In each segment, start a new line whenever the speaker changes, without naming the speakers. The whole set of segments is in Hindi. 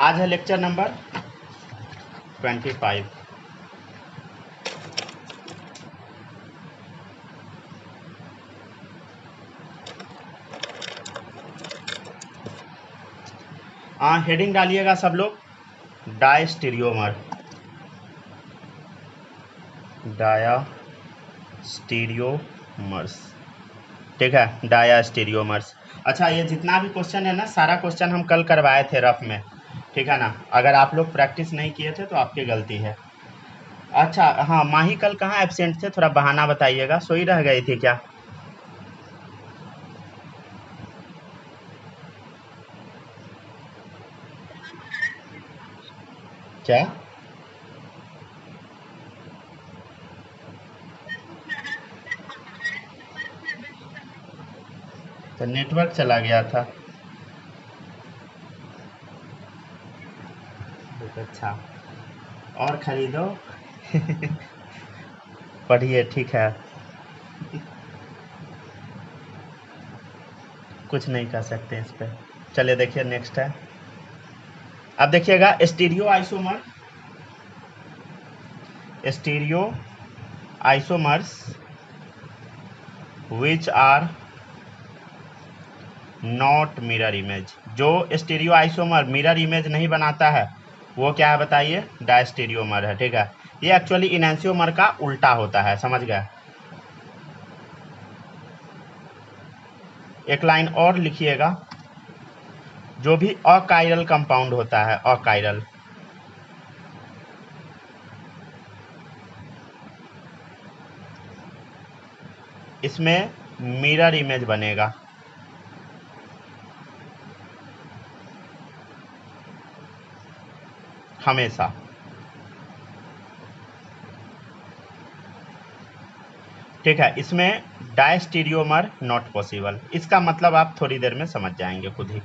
आज है लेक्चर नंबर 25। हेडिंग डालिएगा सब लोग, डायस्टीरियोमर। डायस्टीरियोमर्स, ठीक है, डायस्टीरियोमर्स। अच्छा, ये जितना भी क्वेश्चन है ना, सारा क्वेश्चन हम कल करवाए थे रफ में, ठीक है ना। अगर आप लोग प्रैक्टिस नहीं किए थे तो आपकी गलती है। अच्छा हाँ, माही कल कहाँ एब्सेंट थे, थोड़ा बहाना बताइएगा। सोई रह गई थी क्या? क्या? तो नेटवर्क चला गया था। अच्छा, और खरीदो। पढ़िए, ठीक है, कुछ नहीं कर सकते इस पर। चलिए देखिए, नेक्स्ट है। अब देखिएगा, stereo isomer, stereo isomers which are not mirror image. जो स्टीरियो आइसोमर मिरर इमेज नहीं बनाता है वो क्या है बताइए? डायस्टीरियोमर है, ठीक है। ये एक्चुअली इनैंसियोमर का उल्टा होता है, समझ गए। एक लाइन और लिखिएगा, जो भी अकाइरल कंपाउंड होता है, अकाइरल, इसमें मिरर इमेज बनेगा हमेशा। ठीक है, इसमें डायस्टीरियोमर नॉट पॉसिबल। इसका मतलब आप थोड़ी देर में समझ जाएंगे खुद ही।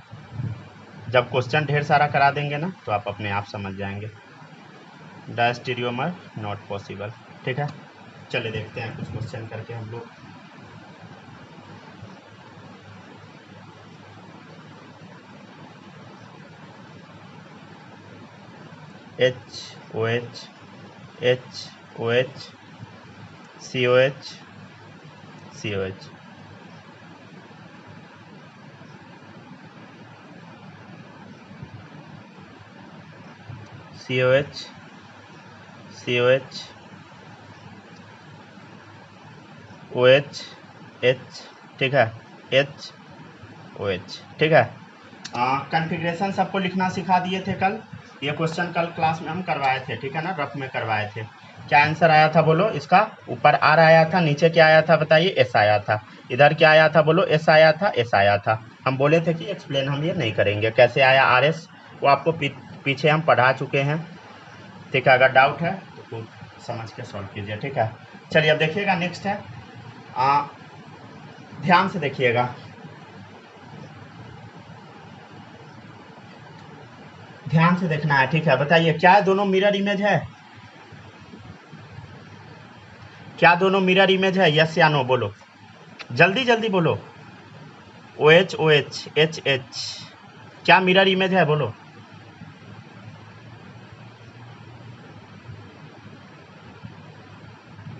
जब क्वेश्चन ढेर सारा करा देंगे ना तो आप अपने आप समझ जाएंगे। डायस्टीरियोमर नॉट पॉसिबल, ठीक है। चलिए देखते हैं कुछ क्वेश्चन करके हम लोग। HOH, HOH, COH, COH, COH, COH, OH, H, ठीक है, H, OH, ठीक है। कन्फिग्रेशन सबको लिखना सिखा दिए थे कल। ये क्वेश्चन कल क्लास में हम करवाए थे, ठीक है ना, रफ में करवाए थे। क्या आंसर आया था बोलो? इसका ऊपर R आया था, नीचे क्या आया था बताइए? S आया था। इधर क्या आया था बोलो? S आया था, S आया था। हम बोले थे कि एक्सप्लेन हम ये नहीं करेंगे कैसे आया RS, वो आपको पीछे हम पढ़ा चुके हैं, ठीक है। अगर डाउट है तो खुद समझ के सॉल्व कीजिए, ठीक है। चलिए अब देखिएगा, नेक्स्ट है, ध्यान से देखिएगा, ध्यान से देखना है, ठीक है। बताइए, क्या दोनों मिरर इमेज है? क्या दोनों मिरर इमेज है? यस या नो बोलो, जल्दी जल्दी बोलो। OH, OH, HH, क्या मिरर इमेज है बोलो?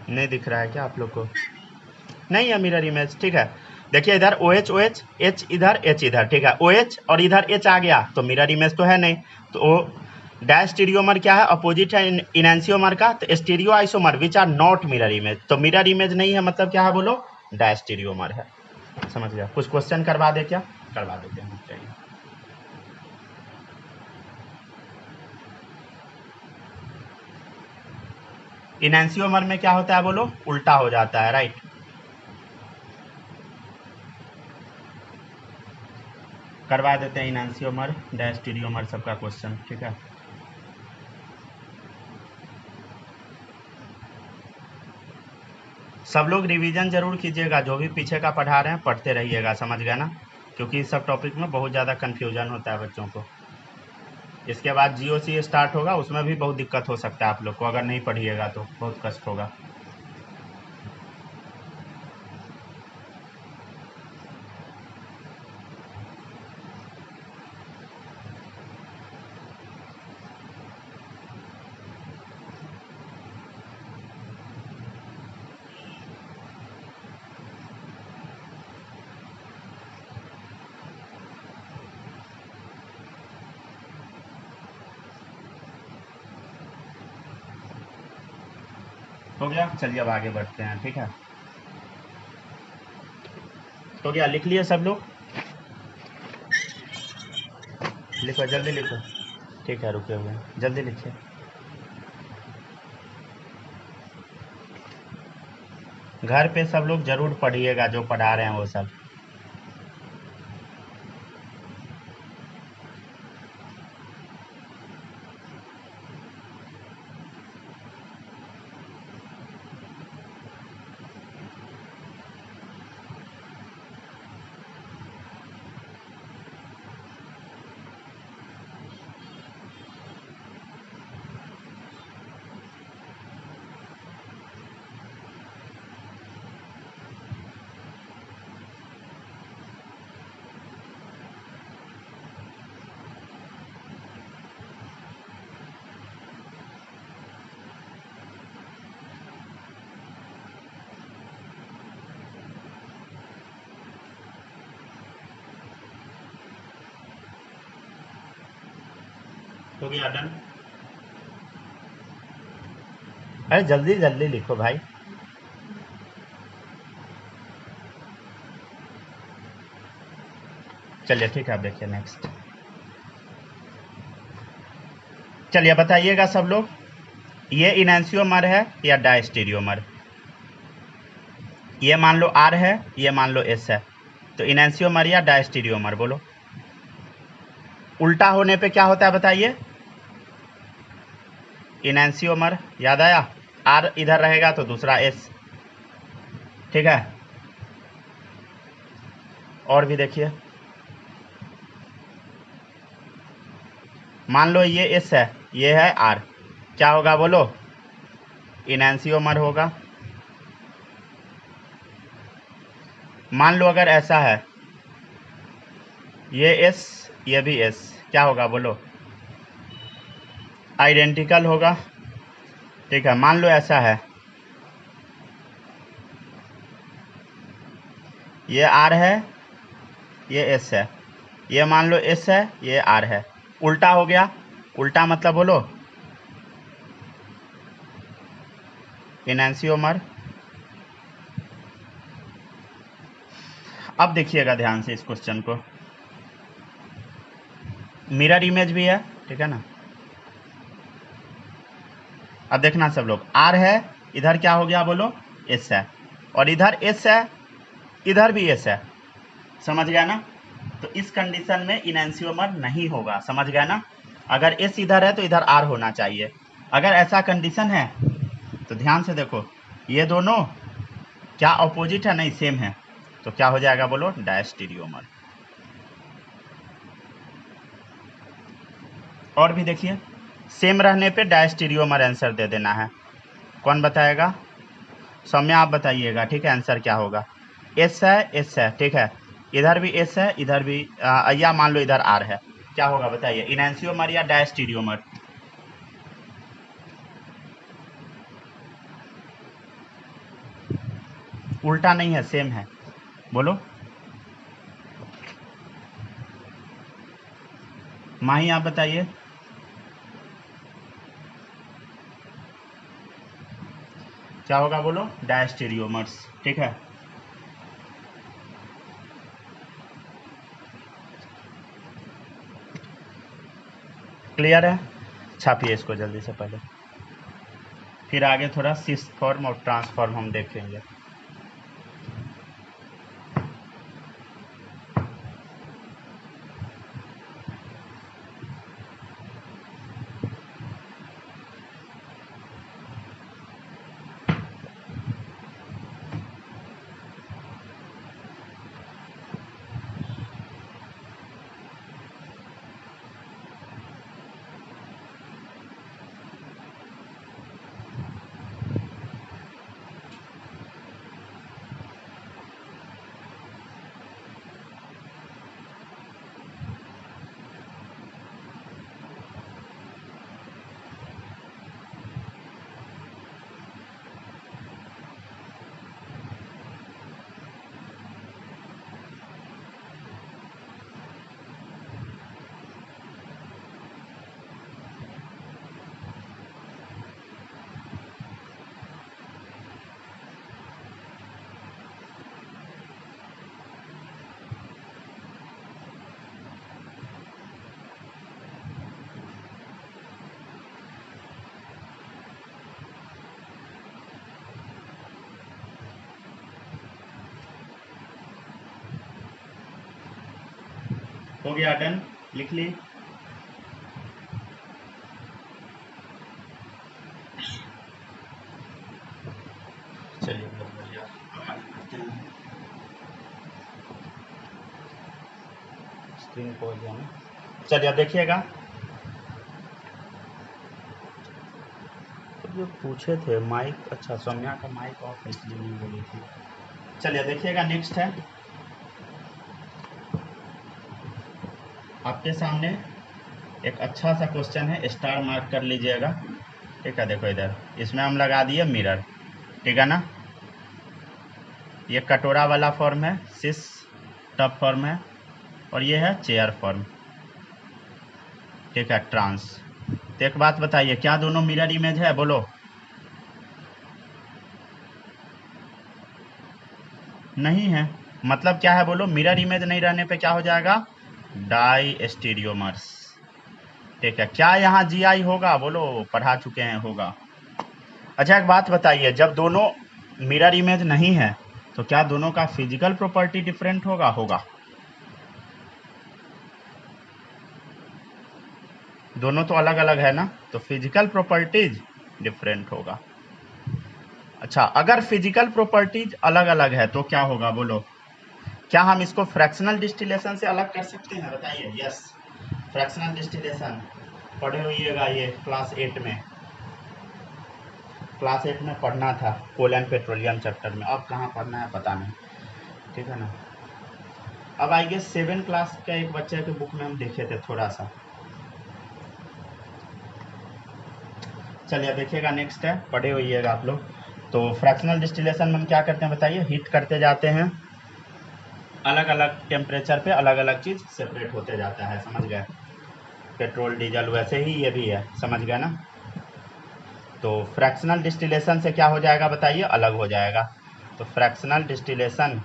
नहीं दिख रहा है क्या आप लोग को? नहीं है मिरर इमेज, ठीक है। देखिए इधर OH, OH, H इधर, H इधर, ठीक है। OH और इधर H आ गया तो मिरर इमेज तो है नहीं। तो डायस्टीरियोमर क्या है? अपोजिट है इनैंसियोमर का। तो stereo isomer which are not mirror image, तो मिरर इमेज नहीं है मतलब क्या है बोलो? डायस्टीरियोमर है, समझ गया। कुछ क्वेश्चन करवा दे क्या? करवा देते हैं, चाहिए। इनैंसियोमर में क्या होता है बोलो? उल्टा हो जाता है, राइट। करवा देते हैं इनैंसियोमर डायस्टीरियोमर सबका क्वेश्चन, ठीक है। सब लोग रिवीजन जरूर कीजिएगा, जो भी पीछे का पढ़ा रहे हैं पढ़ते रहिएगा, समझ गया ना, क्योंकि इस सब टॉपिक में बहुत ज़्यादा कन्फ्यूजन होता है बच्चों को। इसके बाद GOC स्टार्ट होगा, उसमें भी बहुत दिक्कत हो सकता है आप लोग को, अगर नहीं पढ़िएगा तो बहुत कष्ट होगा। हो गया, चलिए अब आगे बढ़ते हैं। ठीक है, तो क्या लिख लिए सब लोग? लिखो, जल्दी लिखो। ठीक है, रुके हुए हैं, जल्दी लिखिए। घर पे सब लोग जरूर पढ़िएगा, जो पढ़ा रहे हैं वो सब। हो गया डन? अरे जल्दी जल्दी लिखो भाई। चलिए ठीक है, आप देखिए नेक्स्ट। चलिए बताइएगा सब लोग, ये इनैंसियोमर है या डायस्टेरियोमर? ये मान लो आर है, ये मान लो एस है, तो इनैंसियोमर या डायस्टेरियोमर बोलो। उल्टा होने पे क्या होता है बताइए? इनैंसियोमर, याद आया? आर इधर रहेगा तो दूसरा एस। ठीक है, और भी देखिए, मान लो ये एस है, ये है आर, क्या होगा बोलो? इनैंसियोमर होगा। मान लो अगर ऐसा है, ये एस, ये भी एस, क्या होगा बोलो? आइडेंटिकल होगा। ठीक है, मान लो ऐसा है, ये आर है, ये एस है, ये मान लो एस है, ये आर है, उल्टा हो गया। उल्टा मतलब बोलो? इनैंसियोमर। अब देखिएगा ध्यान से इस क्वेश्चन को, मिरर इमेज भी है, ठीक है ना? अब देखना सब लोग, आर है, इधर क्या हो गया बोलो? एस है, और इधर एस है, इधर भी एस है, समझ गया ना? तो इस कंडीशन में इनैंसियोमर नहीं होगा, समझ गया ना? अगर एस इधर है तो इधर आर होना चाहिए। अगर ऐसा कंडीशन है तो ध्यान से देखो, ये दोनों क्या ऑपोजिट है? नहीं, सेम है, तो क्या हो जाएगा बोलो? डायस्टेरियोमर। और भी देखिए, सेम रहने पे डायस्टेरियोमर आंसर दे देना है। कौन बताएगा? सौम्या आप बताइएगा, ठीक है, आंसर क्या होगा? एस है, एस है, ठीक है, इधर भी एस है, इधर भी या मान लो इधर आर है, क्या होगा बताइए? इनैंसियोमर या डायस्टेरियोमर? उल्टा नहीं है, सेम है, बोलो। माही आप बताइए। क्या होगा बोलो? डायस्टेरियोमर्स, ठीक है। क्लियर है? छापिए इसको जल्दी से पहले, फिर आगे थोड़ा सिस फॉर्म और ट्रांसफॉर्म हम देखेंगे। हो गया डन, लिख ली। चलिए बहुत बढ़िया, आगे बढ़ते हैं। स्क्रीन को हो जाना। चलिए अब देखिएगा, तो जो पूछे थे माइक, अच्छा सौम्या का माइक ऑफ है इसलिए नहीं बोली थी। चलिए देखिएगा, नेक्स्ट है आपके सामने एक अच्छा सा क्वेश्चन है, स्टार मार्क कर लीजिएगा। ठीक है, देखो इधर इसमें हम लगा दिए मिरर, ठीक है ना। ये कटोरा वाला फॉर्म है, सिस टब फॉर्म है, और ये है चेयर फॉर्म, ठीक है, ट्रांस। तो एक बात बताइए, क्या दोनों मिरर इमेज है, बोलो। नहीं है, मतलब क्या है बोलो, मिरर इमेज नहीं रहने पे क्या हो जाएगा, डाई स्टीरियोमर्स। ठीक है, क्या यहाँ जीआई होगा, बोलो, पढ़ा चुके हैं, होगा। अच्छा एक बात बताइए, जब दोनों मिरर इमेज नहीं है तो क्या दोनों का फिजिकल प्रॉपर्टी डिफरेंट होगा, होगा। दोनों तो अलग अलग है ना, तो फिजिकल प्रॉपर्टीज डिफरेंट होगा। अच्छा, अगर फिजिकल प्रॉपर्टीज अलग अलग है तो क्या होगा, बोलो। क्या हम इसको फ्रैक्शनल डिस्टिलेशन से अलग कर सकते हैं, बताइए। यस, फ्रैक्शनल डिस्टिलेशन पढ़े होइएगा, ये क्लास 8 में, क्लास 8 में पढ़ना था, कोल एंड पेट्रोलियम चैप्टर में। अब कहाँ पढ़ना है पता नहीं, ठीक है ना। अब आई गेस 7 क्लास का एक बच्चे के बुक में हम देखे थे थोड़ा सा। चलिए देखिएगा, नेक्स्ट है, पढ़े होइएगा आप लोग। तो फ्रैक्शनल डिस्टिलेशन में हम क्या करते हैं बताइए, हीट करते जाते हैं, अलग अलग टेम्परेचर पे अलग अलग चीज़ सेपरेट होते जाता है, समझ गए। पेट्रोल डीजल वैसे ही ये भी है, समझ गए ना। तो फ्रैक्शनल डिस्टिलेशन से क्या हो जाएगा बताइए, अलग हो जाएगा। तो फ्रैक्शनल डिस्टिलेशन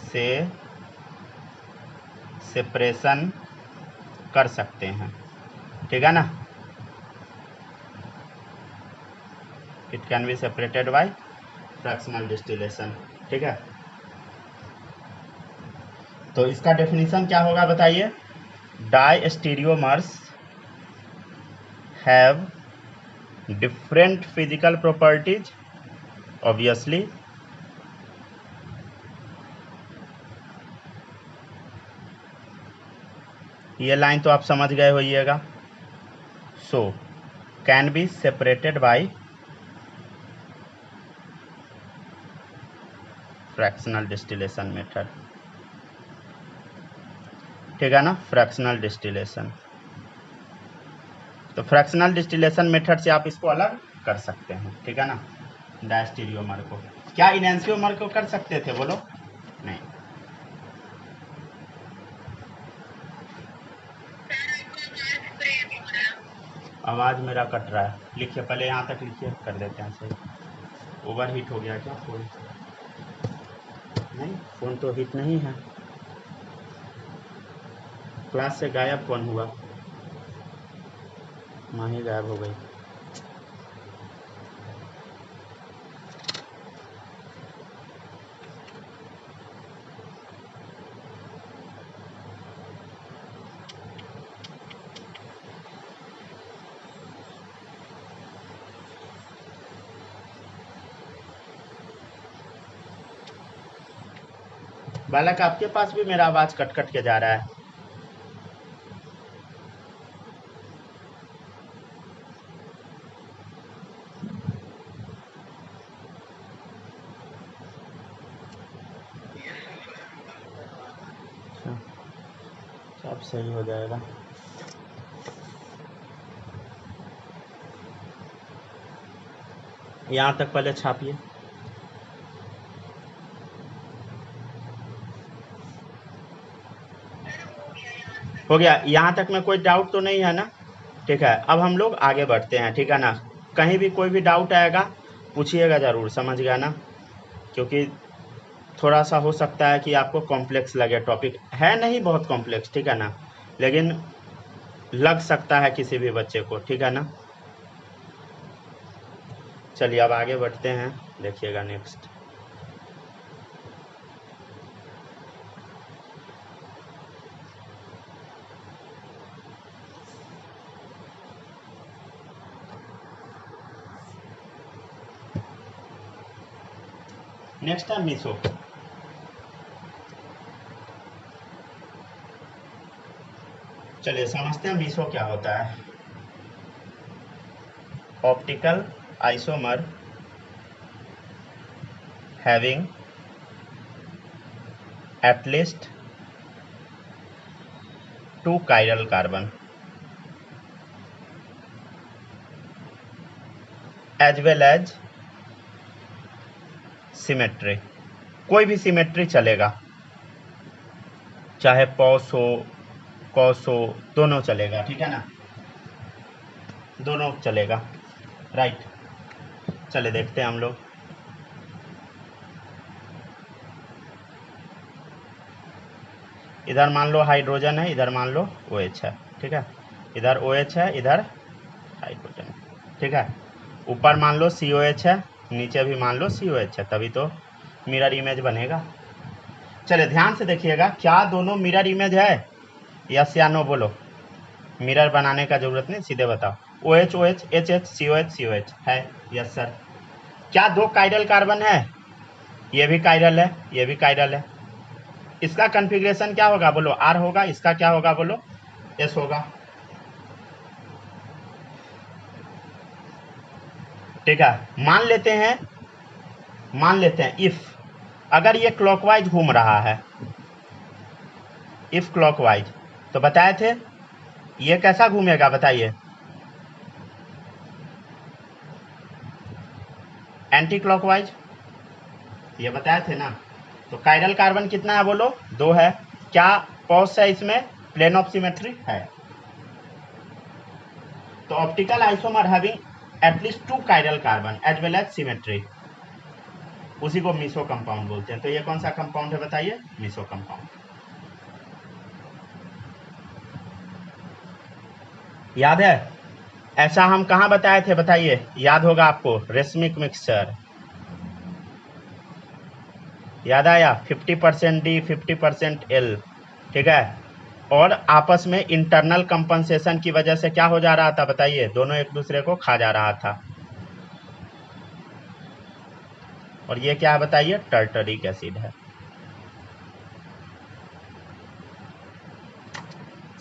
से सेपरेशन कर सकते हैं, ठीक है ना। It can be separated by fractional distillation, ठीक है। तो इसका डेफिनेशन क्या होगा बताइए, diastereomers have different physical properties, obviously, ये लाइन तो आप समझ गए होइएगा। So can be separated by fractional distillation method, ठीक है ना, फ्रैक्शनल डिस्टिलेशन। तो फ्रैक्शनल डिस्टिलेशन मेथड से आप इसको अलग कर सकते हैं, ठीक है ना, डायस्टीरियोमर को। क्या इनैंसियोमर को कर सकते थे, बोलो। नहीं, आवाज़ मेरा कट रहा है, लिखिए पहले, यहाँ तक लिखिए, कर देते हैं सही। ओवर हीट हो गया क्या फ़ोन? नहीं, फ़ोन तो हीट नहीं है, क्लास से गायब कौन हुआ, माँ ही गायब हो गई। बालक आपके पास भी मेरा आवाज़ कट कट के जा रहा है। सब सही हो जाएगा। यहाँ तक पहले छापिए। हो गया, यहाँ तक में कोई डाउट तो नहीं है ना, ठीक है। अब हम लोग आगे बढ़ते हैं, ठीक है ना। कहीं भी कोई भी डाउट आएगा पूछिएगा ज़रूर, समझ गया ना, क्योंकि थोड़ा सा हो सकता है कि आपको कॉम्प्लेक्स लगे, टॉपिक है नहीं बहुत कॉम्प्लेक्स, ठीक है ना, लेकिन लग सकता है किसी भी बच्चे को, ठीक है ना। चलिए अब आगे बढ़ते हैं, देखिएगा नेक्स्ट। नेक्स्ट है मीसो। चलिए समझते हैं मीसो क्या होता है। Optical isomer having at least 2 chiral carbon as well as symmetry। कोई भी सिमेट्री चलेगा, चाहे पॉस हो कॉस हो, दोनों चलेगा, ठीक है ना, दोनों चलेगा, राइट। चले देखते हैं हम लोग। इधर मान लो हाइड्रोजन है, इधर मान लो OH है, ठीक है, इधर OH है, इधर हाइड्रोजन है, ठीक है। ऊपर मान लो COH है, नीचे भी मान लो COH है, तभी तो मिरर इमेज बनेगा। चले ध्यान से देखिएगा, क्या दोनों मिरर इमेज है? यस या नो बोलो। मिरर बनाने का जरूरत नहीं, सीधे बताओ। OH OH HH COH COH है, यस सर। क्या 2 कायरल कार्बन है? ये भी कायरल है, ये भी कायरल है। इसका कॉन्फ़िगरेशन क्या होगा बोलो? R होगा। इसका क्या होगा बोलो? S होगा, ठीक है। मान लेते हैं इफ अगर ये क्लॉकवाइज घूम रहा है, इफ क्लॉकवाइज, तो बताए थे ये कैसा घूमेगा बताइए? एंटी क्लॉकवाइज, ये बताए थे ना। तो कायरल कार्बन कितना है बोलो? 2 है। क्या पॉस है इसमें? प्लेन ऑफ सिमेट्री है। तो optical isomer having at least 2 chiral carbon as well as symmetry, उसी को मीसो कंपाउंड बोलते हैं। तो ये कौन सा कंपाउंड है बताइए? मीसो कंपाउंड। याद है? ऐसा हम कहाँ बताए थे बताइए? याद होगा आपको, रेसमिक मिक्सचर, याद आया? 50% D 50% L, ठीक है। और आपस में इंटरनल कंपनसेशन की वजह से क्या हो जा रहा था बताइए? दोनों एक दूसरे को खा जा रहा था। और ये क्या है बताइए? टर्टरिक एसिड है।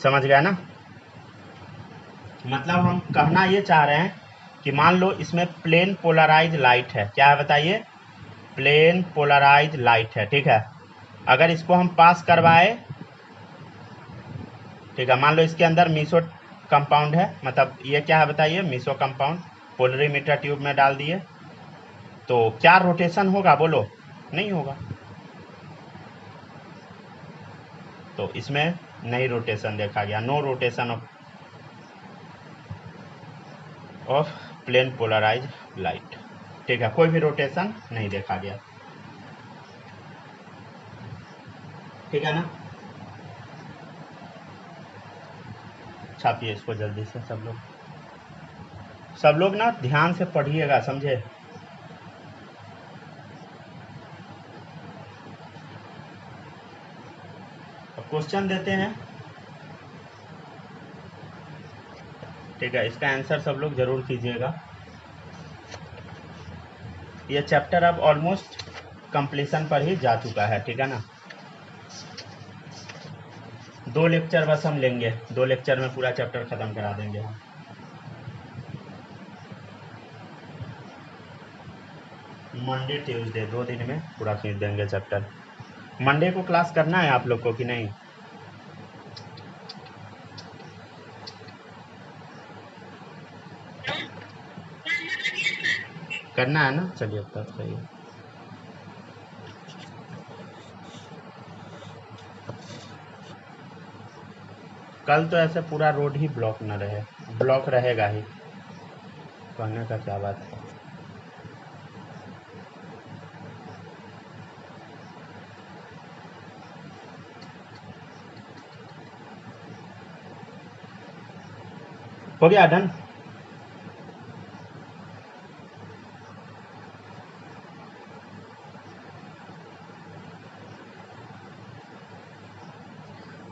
समझ गया ना? मतलब हम कहना ये चाह रहे हैं कि मान लो इसमें प्लेन पोलराइज लाइट है। क्या है बताइए? प्लेन पोलराइज लाइट है, ठीक है। अगर इसको हम पास करवाए, ठीक है, मान लो इसके अंदर मीसो कंपाउंड है, मतलब ये क्या है बताइए? मीसो कंपाउंड। पोलरीमीटर ट्यूब में डाल दिए, तो क्या रोटेशन होगा बोलो? नहीं होगा। तो इसमें नहीं रोटेशन देखा गया, no rotation of plane polarize light, ठीक है, कोई भी रोटेशन नहीं देखा गया, ठीक है ना। छापिए इसको जल्दी से सब लोग ना ध्यान से पढ़िएगा, समझे? अब क्वेश्चन देते हैं, ठीक है, इसका आंसर सब लोग जरूर कीजिएगा। ये चैप्टर अब ऑलमोस्ट कंप्लीशन पर ही जा चुका है, ठीक है ना। 2 लेक्चर बस हम लेंगे, 2 लेक्चर में पूरा चैप्टर खत्म करा देंगे हम। मंडे ट्यूसडे 2 दिन में पूरा खींच देंगे चैप्टर। मंडे को क्लास करना है आप लोग को कि नहीं? करना है ना? चलिए अब तक सही है। कल तो ऐसे पूरा रोड ही ब्लॉक न रहे, ब्लॉक रहेगा ही, कहने का क्या बात है। हो गया डन?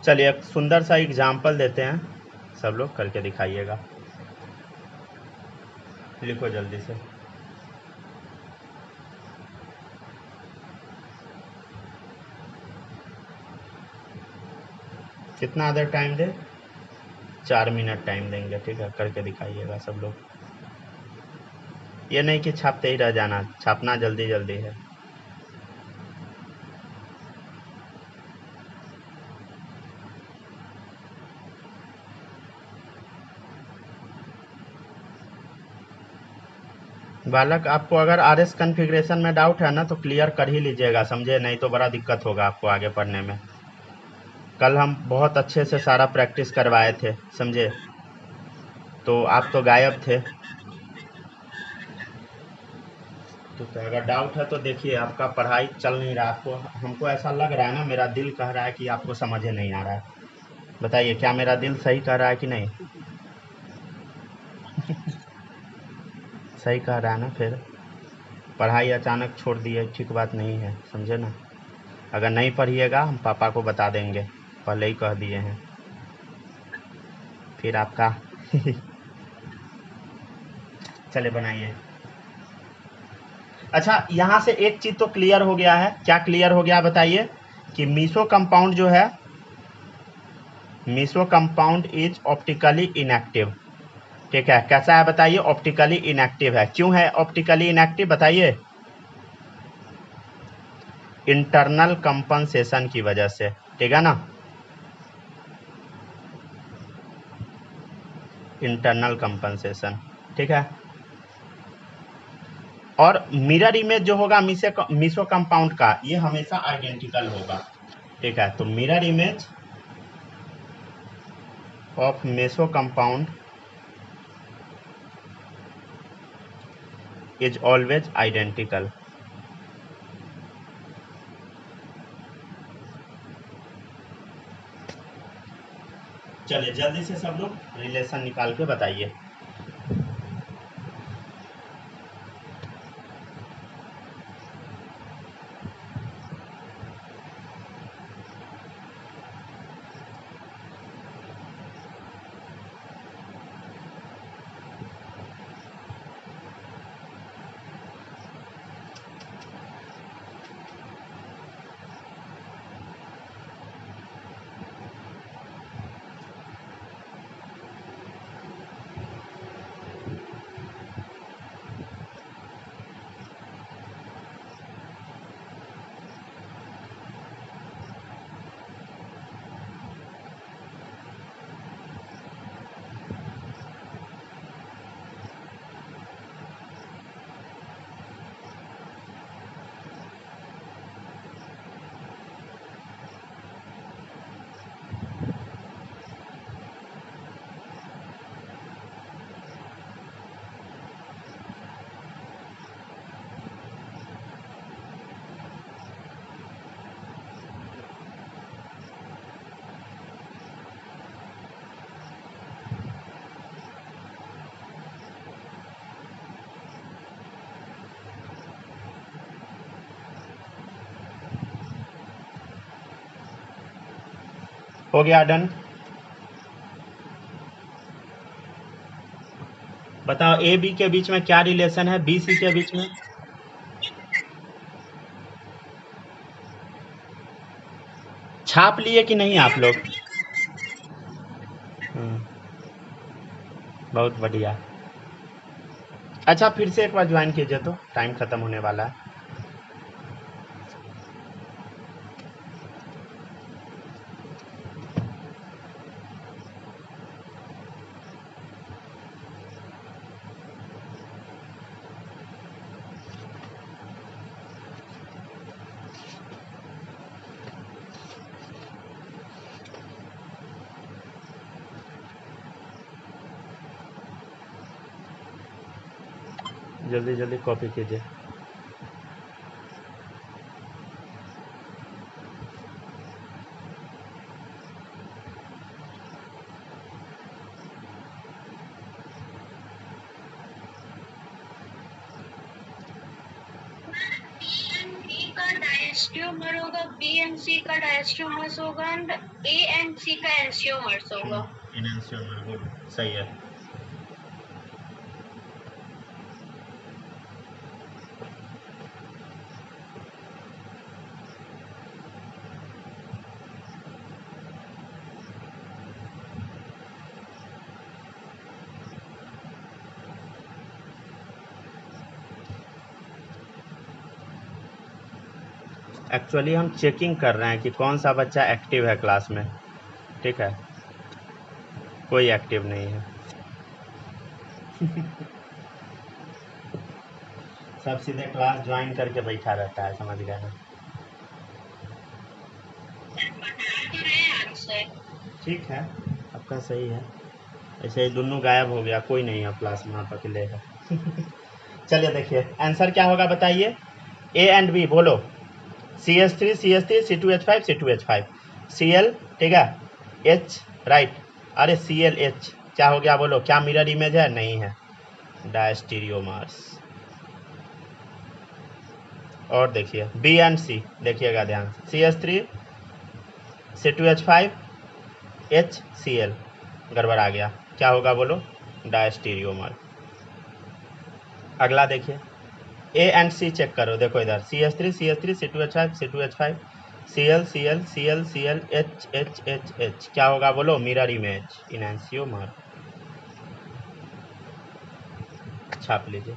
चलिए एक सुंदर सा एग्जाम्पल देते हैं, सब लोग करके दिखाइएगा। लिखो जल्दी से। कितना अदर टाइम दे? 4 मिनट टाइम देंगे, ठीक है, करके दिखाइएगा सब लोग। ये नहीं कि छापते ही रह जाना, छापना जल्दी जल्दी है। बालक, आपको अगर आरएस कॉन्फ़िगरेशन में डाउट है ना तो क्लियर कर ही लीजिएगा, समझे, नहीं तो बड़ा दिक्कत होगा आपको आगे पढ़ने में। कल हम बहुत अच्छे से सारा प्रैक्टिस करवाए थे, समझे, तो आप तो गायब थे। ठीक है, अगर डाउट है तो देखिए, आपका पढ़ाई चल नहीं रहा, आपको, हमको ऐसा लग रहा है ना, मेरा दिल कह रहा है कि आपको समझ ही नहीं आ रहा है। बताइए, क्या मेरा दिल सही कह रहा है कि नहीं? सही कह रहा है ना? फिर पढ़ाई अचानक छोड़ दिए, ठीक बात नहीं है, समझे ना। अगर नहीं पढ़िएगा हम पापा को बता देंगे, पहले ही कह दिए हैं, फिर आपका चले बनाइए। अच्छा, यहाँ से एक चीज़ तो क्लियर हो गया है। क्या क्लियर हो गया बताइए? कि मीसो कंपाउंड जो है, meso compound is optically inactive. ठीक है, कैसा है बताइए? ऑप्टिकली इनएक्टिव है। क्यों है ऑप्टिकली इनएक्टिव बताइए? इंटरनल कंपनसेशन की वजह से, ठीक है ना, इंटरनल कंपनसेशन, ठीक है। और मिरर इमेज जो होगा मीसो कंपाउंड का, ये हमेशा आइडेंटिकल होगा, ठीक है। तो mirror image of meso compound is always identical. चलिए जल्दी से सब लोग रिलेशन निकाल के बताइए। हो गया डन? बताओ, ए बी के बीच में क्या रिलेशन है, बी सी के बीच में? छाप लिए कि नहीं आप लोग? बहुत बढ़िया। अच्छा, फिर से एक बार ज्वाइन कीजिए, तो टाइम खत्म होने वाला है। जल्दी जल्दी कॉपी कीजिए।
डायस्ट्रोमर होगा, बी एंड सी का डायस्ट्रोमर्स होगा, एंड ए एंड सी का एंस्टियोमर्स होगा।
एनहांसियोमर, गुड, सही है। एक्चुअली हम चेकिंग कर रहे हैं कि कौन सा बच्चा एक्टिव है क्लास में, ठीक है, कोई एक्टिव नहीं है। सब सीधे क्लास ज्वाइन करके बैठा रहता है, समझ गए ना। ठीक है, आपका सही है। ऐसे ही दोनों गायब हो गया, कोई नहीं है क्लास में, आप अकेले है। चलिए देखिए आंसर क्या होगा बताइए। ए एंड बी बोलो। CH3 CH3 C2H5 C2H5 Cl, ठीक है, H राइट। अरे ClH क्या हो गया बोलो, क्या मिरर इमेज है? नहीं है, डायस्टीरियोमर्स। और देखिए बी एंड सी, देखिएगा ध्यान से, CH3 C2H5 HCl, गड़बड़ आ गया, क्या होगा बोलो, डायस्टीरियोमर। अगला देखिए ए एंड सी चेक करो, देखो इधर CH3 CH3 C2H5 C2H5 Cl Cl Cl Cl H H H H, क्या होगा बोलो, मिरर इमेज, इनैंसियोमर। छाप लीजिए।